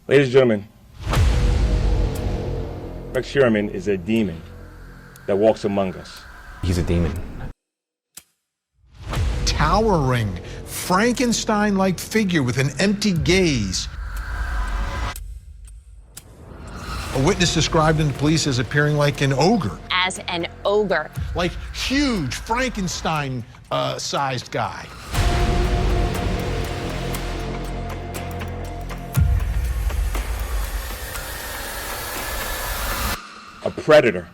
Ladies and gentlemen, Rex Heuermann is a demon that walks among us. He's a demon. Towering, Frankenstein-like figure with an empty gaze. A witness described him to police as appearing like an ogre. As an ogre. Like huge Frankenstein-sized guy. A predator.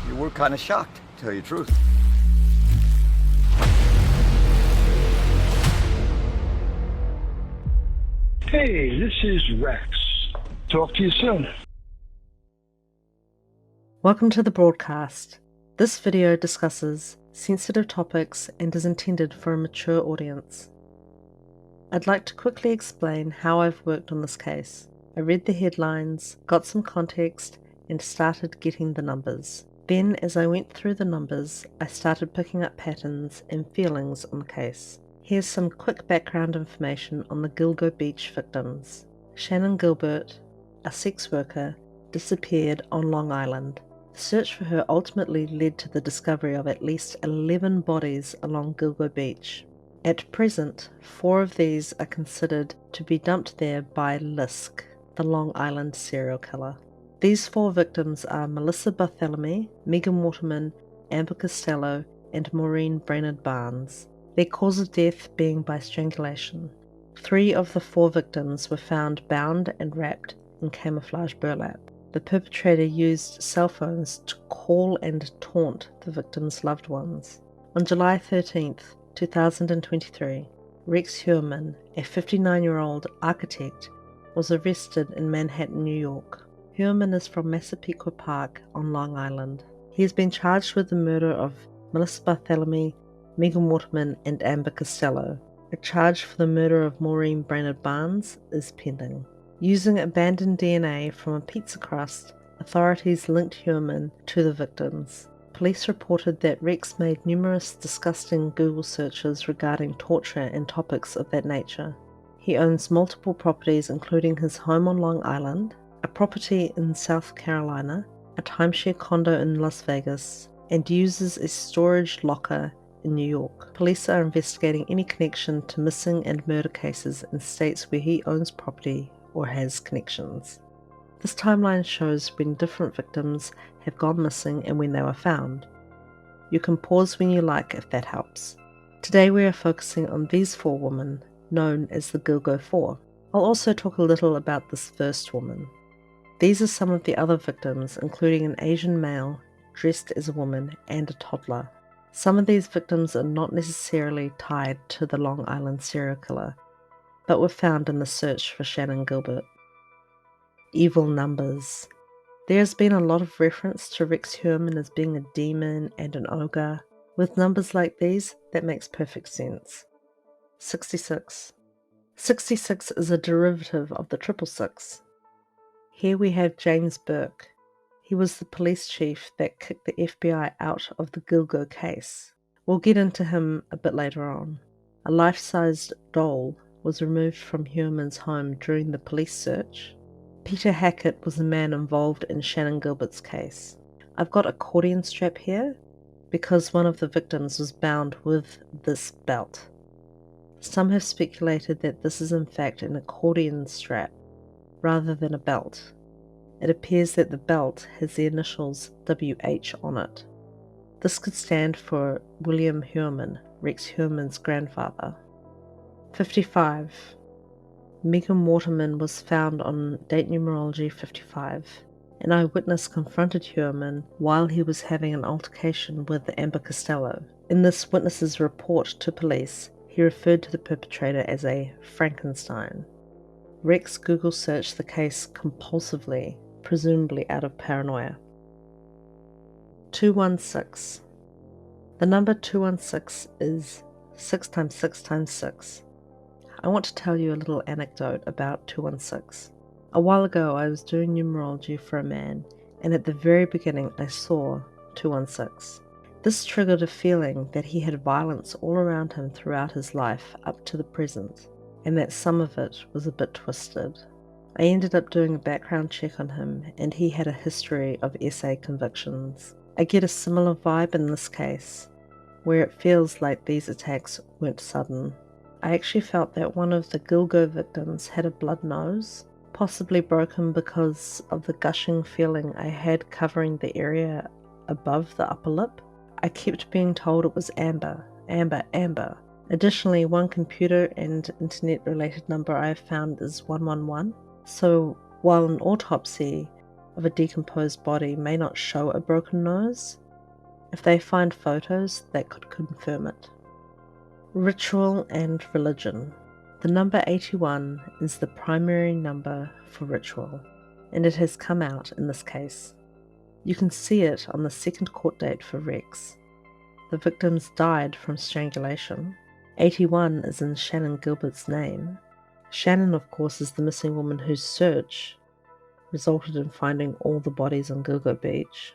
You were kind of shocked, to tell you the truth. Hey, this is Rex. Talk to you soon. Welcome to the broadcast. This video discusses sensitive topics and is intended for a mature audience. I'd like to quickly explain how I've worked on this case. I read the headlines, got some context, and started getting the numbers. Then, as I went through the numbers, I started picking up patterns and feelings on the case. Here's some quick background information on the Gilgo Beach victims. Shannan Gilbert, a sex worker, disappeared on Long Island. The search for her ultimately led to the discovery of at least 11 bodies along Gilgo Beach. At present, 4 of these are considered to be dumped there by LISK, the Long Island serial killer. These 4 victims are Barthelemy, Megan Waterman, Amber Costello, and Maureen Brainard-Barnes. Their cause of death being by strangulation. 3 of the 4 victims were found bound and wrapped in camouflage burlap. The perpetrator used cell phones to call and taunt the victims' loved ones. On July 13th, 2023, Rex Heuermann, a 59-year-old architect, was arrested in Manhattan, New York. Heuermann is from Massapequa Park on Long Island. He has been charged with the murder of Barthelemy, Megan Waterman, and Amber Costello. A charge for the murder of Maureen Brainard-Barnes is pending. Using abandoned DNA from a pizza crust, authorities linked Heuermann to the victims. Police reported that Rex made numerous disgusting Google searches regarding torture and topics of that nature. He owns multiple properties, including his home on Long Island, a property in South Carolina, a timeshare condo in Las Vegas, and uses a storage locker in New York. Police are investigating any connection to missing and murder cases in states where he owns property or has connections. This timeline shows when different victims have gone missing and when they were found. You can pause when you like if that helps. Today we are focusing on these 4 women, known as the Gilgo Four. I'll also talk a little about this first woman. These are some of the other victims, including an Asian male dressed as a woman and a toddler. Some of these victims are not necessarily tied to the Long Island serial killer, but were found in the search for Shannan Gilbert. Evil numbers. There has been a lot of reference to Rex Heuermann as being a demon and an ogre. With numbers like these, that makes perfect sense. 66. 66 is a derivative of the 666. Here we have James Burke. He was the police chief that kicked the FBI out of the Gilgo case. We'll get into him a bit later on. A life-sized doll was removed from Heuermann's home during the police search. Peter Hackett was the man involved in Shannan Gilbert's case. I've got accordion strap here because one of the victims was bound with this belt. Some have speculated that this is in fact an accordion strap rather than a belt. It appears that the belt has the initials WH on it. This could stand for William Heuermann, Rex Heuermann's grandfather. 55. Megan Waterman was found on date numerology 55. An eyewitness confronted Heuermann while he was having an altercation with Amber Costello. In this witness's report to police, he referred to the perpetrator as a Frankenstein. Rex Google searched the case compulsively, presumably out of paranoia. 216. The number 216 is 6 times 6 times 6. I want to tell you a little anecdote about 216. A while ago I was doing numerology for a man, and at the very beginning I saw 216. This triggered a feeling that he had violence all around him throughout his life up to the present, and that some of it was a bit twisted. I ended up doing a background check on him, and he had a history of SA convictions. I get a similar vibe in this case, where it feels like these attacks weren't sudden. I actually felt that one of the Gilgo victims had a blood nose, possibly broken because of the gushing feeling I had covering the area above the upper lip. I kept being told it was Amber, Amber, Amber. Additionally, one computer and internet related number I have found is 111. So while an autopsy of a decomposed body may not show a broken nose, if they find photos, that could confirm it. Ritual and religion. The number 81 is the primary number for ritual, and it has come out in this case. You can see it on the second court date for Rex. The victims died from strangulation. 81 is in Shannan Gilbert's name. Shannan, of course, is the missing woman whose search resulted in finding all the bodies on Gilgo Beach.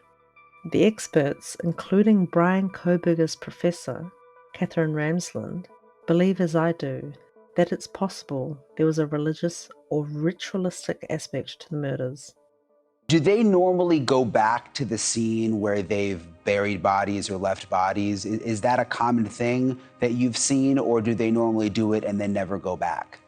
The experts, including Brian Koberger's professor, Catherine Ramsland, believe as I do that it's possible there was a religious or ritualistic aspect to the murders. Do they normally go back to the scene where they've buried bodies or left bodies? Is that a common thing that you've seen, or do they normally do it and then never go back?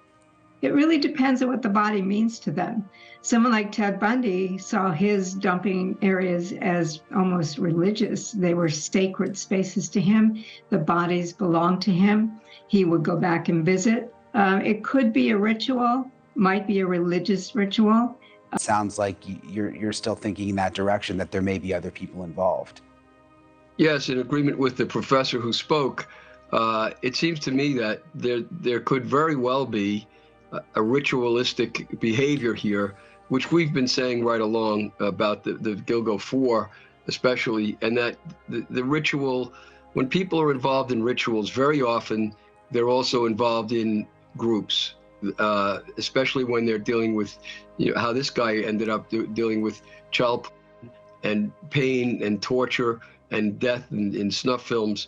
It really depends on what the body means to them. Someone like Ted Bundy saw his dumping areas as almost religious. They were sacred spaces to him. The bodies belonged to him. He would go back and visit. It could be a ritual, might be a religious ritual. It sounds like you're still thinking in that direction, that there may be other people involved. Yes, in agreement with the professor who spoke, it seems to me that there could very well be a ritualistic behavior here, which we've been saying right along about the Gilgo Four especially, and that the ritual, when people are involved in rituals, very often they're also involved in groups, especially when they're dealing with, how this guy ended up dealing with child and pain and torture and death in snuff films.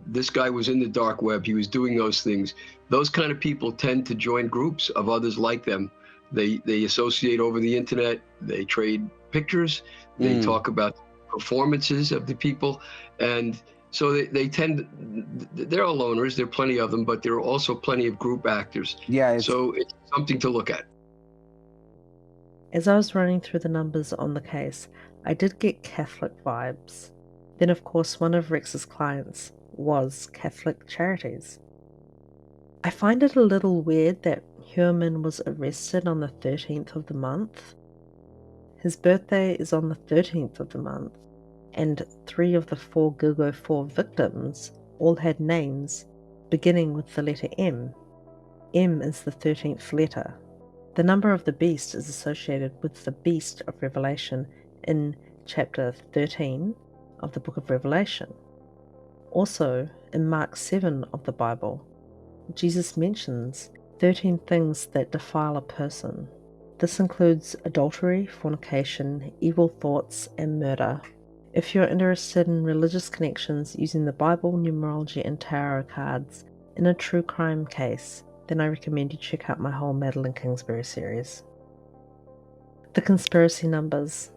This guy was in the dark web. He was doing those things. Those kind of people tend to join groups of others like them. They associate over the internet. They trade pictures. They talk about performances of the people. And so they tend, there are loners, there are plenty of them, but there are also plenty of group actors. Yeah. So it's something to look at. As I was running through the numbers on the case, I did get Catholic vibes. Then, of course, one of Rex's clients was Catholic Charities. I find it a little weird that Heuermann was arrested on the 13th of the month. His birthday is on the 13th of the month, and 3 of the 4 Gilgo Four victims all had names beginning with the letter M. M is the 13th letter. The number of the beast is associated with the beast of Revelation in chapter 13 of the book of Revelation. Also, in Mark 7 of the Bible, Jesus mentions 13 things that defile a person. This includes adultery, fornication, evil thoughts, and murder. If you're interested in religious connections using the Bible, numerology, and tarot cards in a true crime case, then I recommend you check out my whole Madeline Kingsbury series. The conspiracy numbers.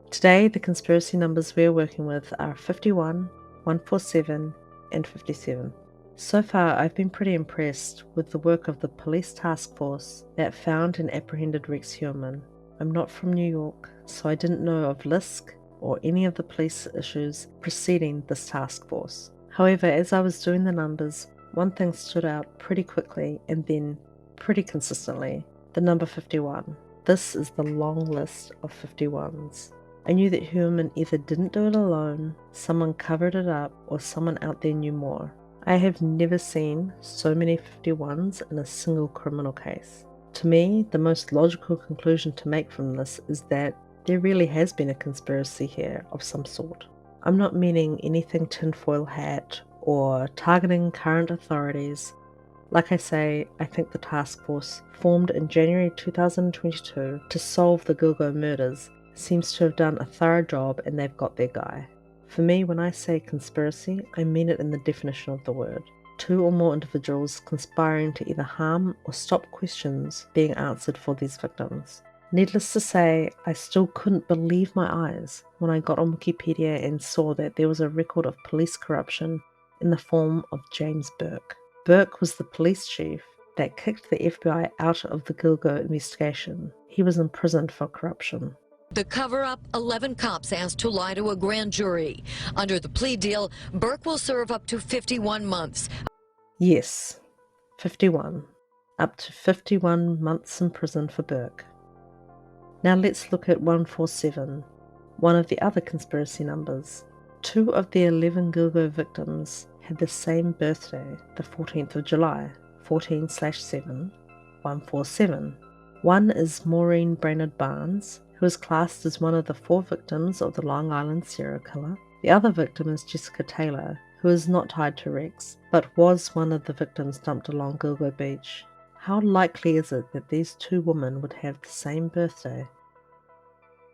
Today, the conspiracy numbers we're working with are 51, 147, and 57. So far, I've been pretty impressed with the work of the police task force that found and apprehended Rex Heuermann. I'm not from New York, so I didn't know of LISK or any of the police issues preceding this task force. However, as I was doing the numbers, one thing stood out pretty quickly and then pretty consistently: the number 51. This is the long list of 51s. I knew that Heuermann either didn't do it alone, someone covered it up, or someone out there knew more. I have never seen so many 51s in a single criminal case. To me, the most logical conclusion to make from this is that there really has been a conspiracy here of some sort. I'm not meaning anything tinfoil hat or targeting current authorities. Like I say, I think the task force, formed in January 2022 to solve the Gilgo murders, seems to have done a thorough job and they've got their guy. For me, when I say conspiracy, I mean it in the definition of the word. 2 or more individuals conspiring to either harm or stop questions being answered for these victims. Needless to say, I still couldn't believe my eyes when I got on Wikipedia and saw that there was a record of police corruption in the form of James Burke. Burke was the police chief that kicked the FBI out of the Gilgo investigation. He was imprisoned for corruption. The cover-up, 11 cops asked to lie to a grand jury. Under the plea deal, Burke will serve up to 51 months. Yes, 51. Up to 51 months in prison for Burke. Now let's look at 147, one of the other conspiracy numbers. 2 of the 11 Gilgo victims had the same birthday, the 14th of July, 14/7, 147. One is Maureen Brainard-Barnes, who is classed as one of the 4 victims of the Long Island serial killer. The other victim is Jessica Taylor, who is not tied to Rex, but was one of the victims dumped along Gilgo Beach. How likely is it that these 2 women would have the same birthday?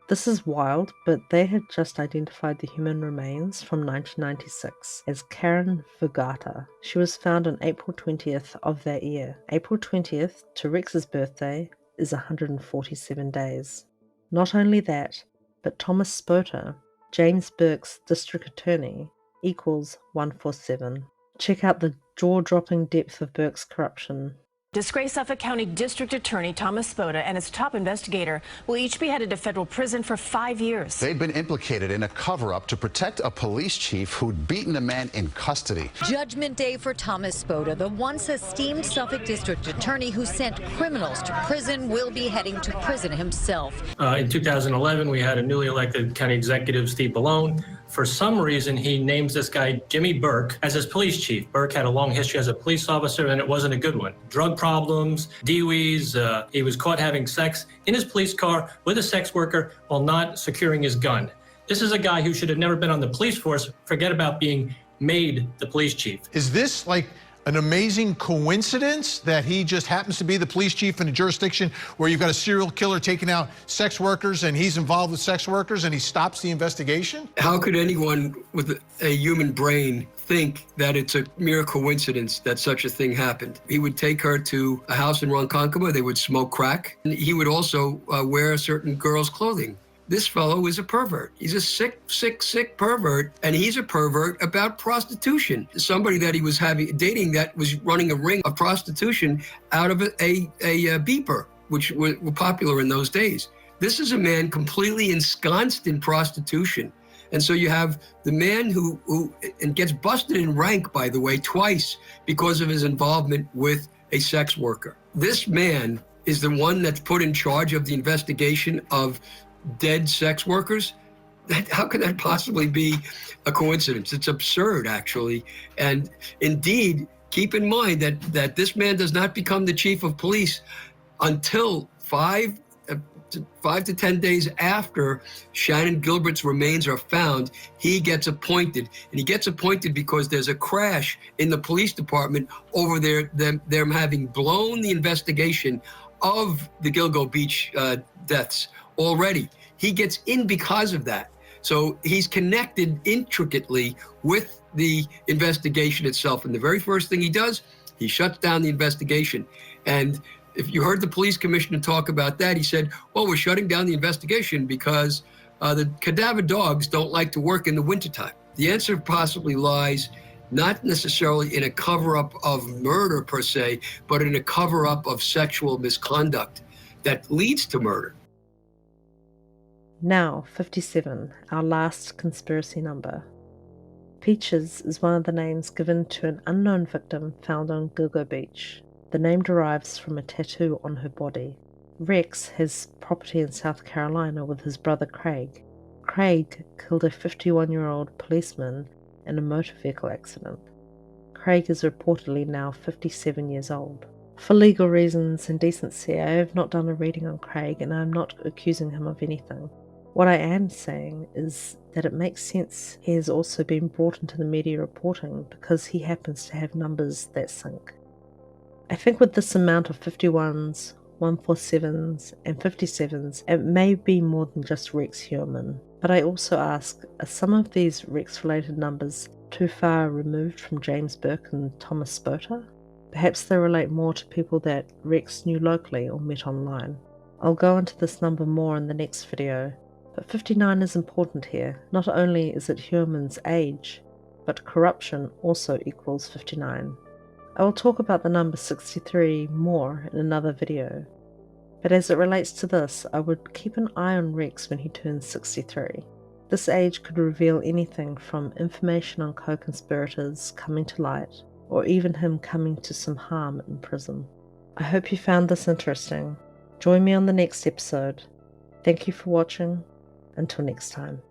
This is wild, but they had just identified the human remains from 1996 as Karen Vergata. She was found on April 20th of that year. April 20th to Rex's birthday is 147 days. Not only that, but Thomas Spota, James Burke's district attorney, equals 147. Check out the jaw-dropping depth of Burke's corruption. Disgraced Suffolk County District Attorney Thomas Spota and his top investigator will each be headed to federal prison for 5 years. They'd been implicated in a cover-up to protect a police chief who'd beaten a man in custody. Judgment day for Thomas Spota, the once esteemed Suffolk District Attorney who sent criminals to prison, will be heading to prison himself. In 2011, we had a newly elected county executive, Steve Ballone. For some reason, he names this guy, Jimmy Burke, as his police chief. Burke had a long history as a police officer, and it wasn't a good one. Drug problems, DUIs, he was caught having sex in his police car with a sex worker while not securing his gun. This is a guy who should have never been on the police force. Forget about being made the police chief. Is this like an amazing coincidence that he just happens to be the police chief in a jurisdiction where you've got a serial killer taking out sex workers and he's involved with sex workers and he stops the investigation? How could anyone with a human brain think that it's a mere coincidence that such a thing happened? He would take her to a house in Ronkonkoma, they would smoke crack, and he would also wear a certain girl's clothing. This fellow is a pervert. He's a sick pervert, and he's a pervert about prostitution. Somebody that he was dating that was running a ring of prostitution out of a beeper, which were popular in those days. This is a man completely ensconced in prostitution. And so you have the man who and gets busted in rank, by the way, twice because of his involvement with a sex worker. This man is the one that's put in charge of the investigation of dead sex workers. How could that possibly be a coincidence? It's absurd, actually. And indeed, keep in mind that this man does not become the chief of police until 5 to 10 days after Shannan Gilbert's remains are found. He gets appointed, and he gets appointed because there's a crash in the police department over them having blown the investigation of the Gilgo Beach deaths already. He gets in because of that. So he's connected intricately with the investigation itself. And the very first thing he does, he shuts down the investigation. And if you heard the police commissioner talk about that, he said, well, we're shutting down the investigation because the cadaver dogs don't like to work in the wintertime. The answer possibly lies not necessarily in a cover-up of murder per se, but in a cover-up of sexual misconduct that leads to murder. Now, 57, our last conspiracy number. Peaches is one of the names given to an unknown victim found on Gilgo Beach. The name derives from a tattoo on her body. Rex has property in South Carolina with his brother Craig. Craig killed a 51-year-old policeman in a motor vehicle accident. Craig is reportedly now 57 years old. For legal reasons and decency, I have not done a reading on Craig, and I am not accusing him of anything. What I am saying is that it makes sense he has also been brought into the media reporting because he happens to have numbers that sync. I think with this amount of 51s, 147s, and 57s, it may be more than just Rex Heuermann. But I also ask, are some of these Rex-related numbers too far removed from James Burke and Thomas Spota? Perhaps they relate more to people that Rex knew locally or met online. I'll go into this number more in the next video, but 59 is important here. Not only is it Heuermann's age, but corruption also equals 59. I will talk about the number 63 more in another video, but as it relates to this, I would keep an eye on Rex when he turns 63. This age could reveal anything from information on co-conspirators coming to light, or even him coming to some harm in prison. I hope you found this interesting. Join me on the next episode. Thank you for watching. Until next time.